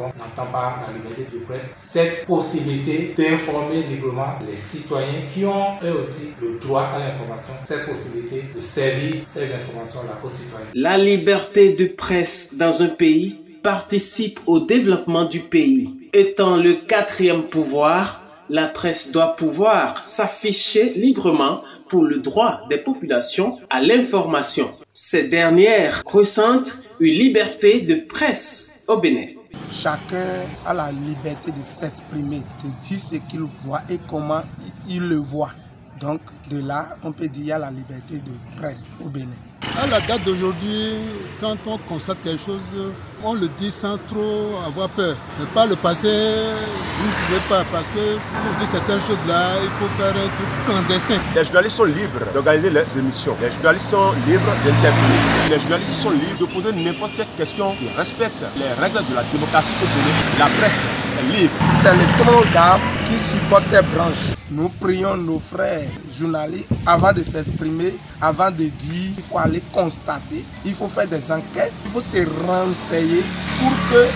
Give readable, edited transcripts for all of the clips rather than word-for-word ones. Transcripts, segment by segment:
On n'entend pas la liberté de presse, cette possibilité d'informer librement les citoyens qui ont eux aussi le droit à l'information, cette possibilité de servir ces informations-là aux citoyens. La liberté de presse dans un pays participe au développement du pays. Étant le quatrième pouvoir, la presse doit pouvoir s'afficher librement pour le droit des populations à l'information. Ces dernières ressentent une liberté de presse au Bénin. Chacun a la liberté de s'exprimer, de dire ce qu'il voit et comment il le voit. Donc de là, on peut dire qu'il y a la liberté de presse au Bénin. À la date d'aujourd'hui, quand on constate quelque chose, on le dit sans trop avoir peur. Mais par le passé, vous ne pouvez pas parce que pour dire certaines choses là, il faut faire un truc clandestin. Les journalistes sont libres d'organiser leurs émissions. Les journalistes sont libres d'intervenir. Les journalistes sont libres de poser n'importe quelle question qui respecte les règles de la démocratie au Bénin. La presse est libre. C'est le tronc d'arbre qui supporte ces branches. Nous prions nos frères journalistes avant de s'exprimer, avant de dire, il faut aller constater, il faut faire des enquêtes, il faut se renseigner pour que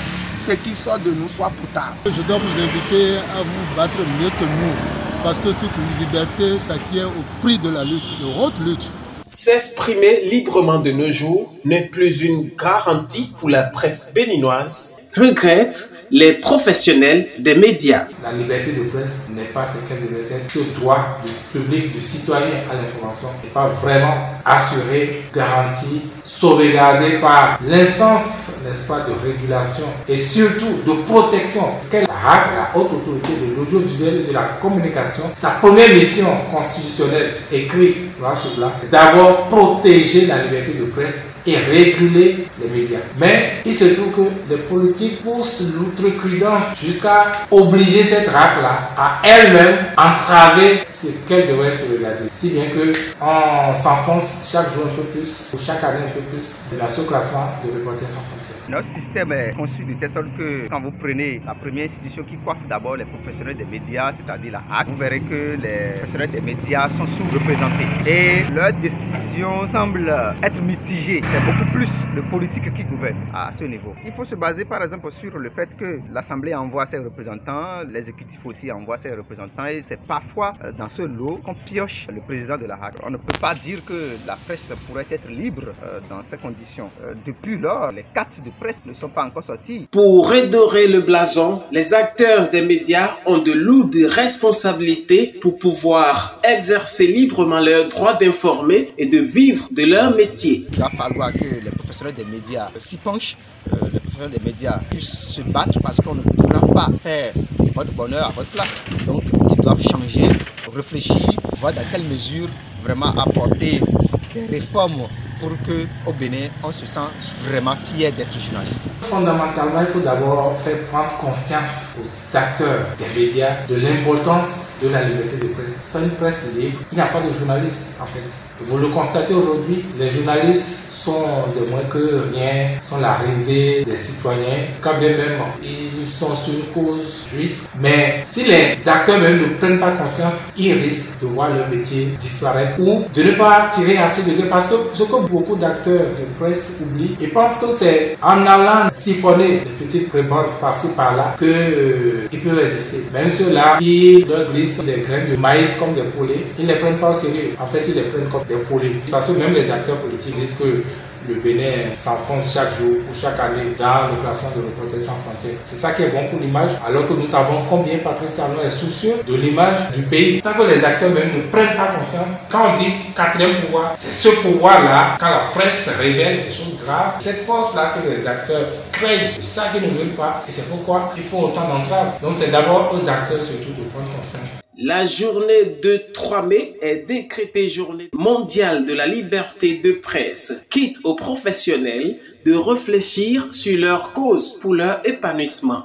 ce qui sort de nous soit potable. Je dois vous inviter à vous battre mieux que nous, parce que toute liberté s'acquiert au prix de la lutte, de haute lutte. S'exprimer librement de nos jours n'est plus une garantie pour la presse béninoise, regrettent les professionnels des médias. La liberté de presse n'est pas ce qu'elle devrait être. Ce droit du public, du citoyen à l'information n'est pas vraiment assuré, garanti, sauvegardé par l'instance, n'est-ce pas, de régulation et surtout de protection. Qu'est la HAC, la haute autorité de l'audiovisuel et de la communication, sa première mission constitutionnelle, écrite noir sur blanc, c'est d'abord protéger la liberté de presse et réguler les médias. Mais il se trouve que les politiques poussent l'outrecuidance jusqu'à obliger cette RAC-là à elle-même entraver ce qu'elle devrait se regarder. Si bien qu'on s'enfonce chaque jour un peu plus, ou chaque année un peu plus, dans ce classement de Reporters sans frontières. Notre système est conçu de telle sorte que quand vous prenez la première institution qui coiffe d'abord les professionnels des médias, c'est-à-dire la HAC, vous verrez que les professionnels des médias sont sous-représentés. Et leurs décisions semblent être mitigées. C'est beaucoup plus le politique qui gouverne à ce niveau. Il faut se baser par exemple sur le fait que l'Assemblée envoie ses représentants, l'exécutif aussi envoie ses représentants et c'est parfois dans ce lot qu'on pioche le président de la HAC. On ne peut pas dire que la presse pourrait être libre dans ces conditions. Depuis lors, les cartes de presse ne sont pas encore sorties. Pour redorer le blason, les acteurs des médias ont de lourdes responsabilités pour pouvoir exercer librement leur droit d'informer et de vivre de leur métier. Il va falloir que les professionnels des médias s'y penchent, les professionnels des médias puissent se battre parce qu'on ne pourra pas faire votre bonheur à votre place. Donc ils doivent changer, réfléchir, voir dans quelle mesure vraiment apporter des réformes pour qu'au Bénin, on se sent vraiment fier d'être journaliste. Fondamentalement, il faut d'abord faire prendre conscience aux acteurs des médias de l'importance de la liberté de presse. Sans une presse libre, il n'y a pas de journalistes en fait. Vous le constatez aujourd'hui, les journalistes sont de moins que rien, sont la risée des citoyens, quand bien même ils sont sur une cause juste. Mais si les acteurs même ne prennent pas conscience, ils risquent de voir leur métier disparaître ou de ne pas tirer assez de gain. Parce que ce que beaucoup d'acteurs de presse oublient, ils pensent que c'est en allant siphonner des petites prébendes par-ci par-là qu'ils peuvent résister. Même ceux-là qui leur glissent des graines de maïs comme des poulets, ils ne les prennent pas au sérieux. En fait, ils les prennent comme des poulets. Parce que même les acteurs politiques disent que le Bénin s'enfonce chaque jour ou chaque année dans le classement de Reporters sans frontières. C'est ça qui est bon pour l'image, alors que nous savons combien Patrice Talon est soucieux de l'image du pays. Tant que les acteurs même ne prennent pas conscience, quand on dit quatrième pouvoir, c'est ce pouvoir-là, quand la presse révèle des choses graves, cette force-là que les acteurs craignent, c'est ça qu'ils ne veulent pas, et c'est pourquoi il faut autant d'entraves. Donc c'est d'abord aux acteurs surtout de prendre conscience. La journée de 3 mai est décrétée journée mondiale de la liberté de presse, quitte aux professionnels de réfléchir sur leurs causes pour leur épanouissement.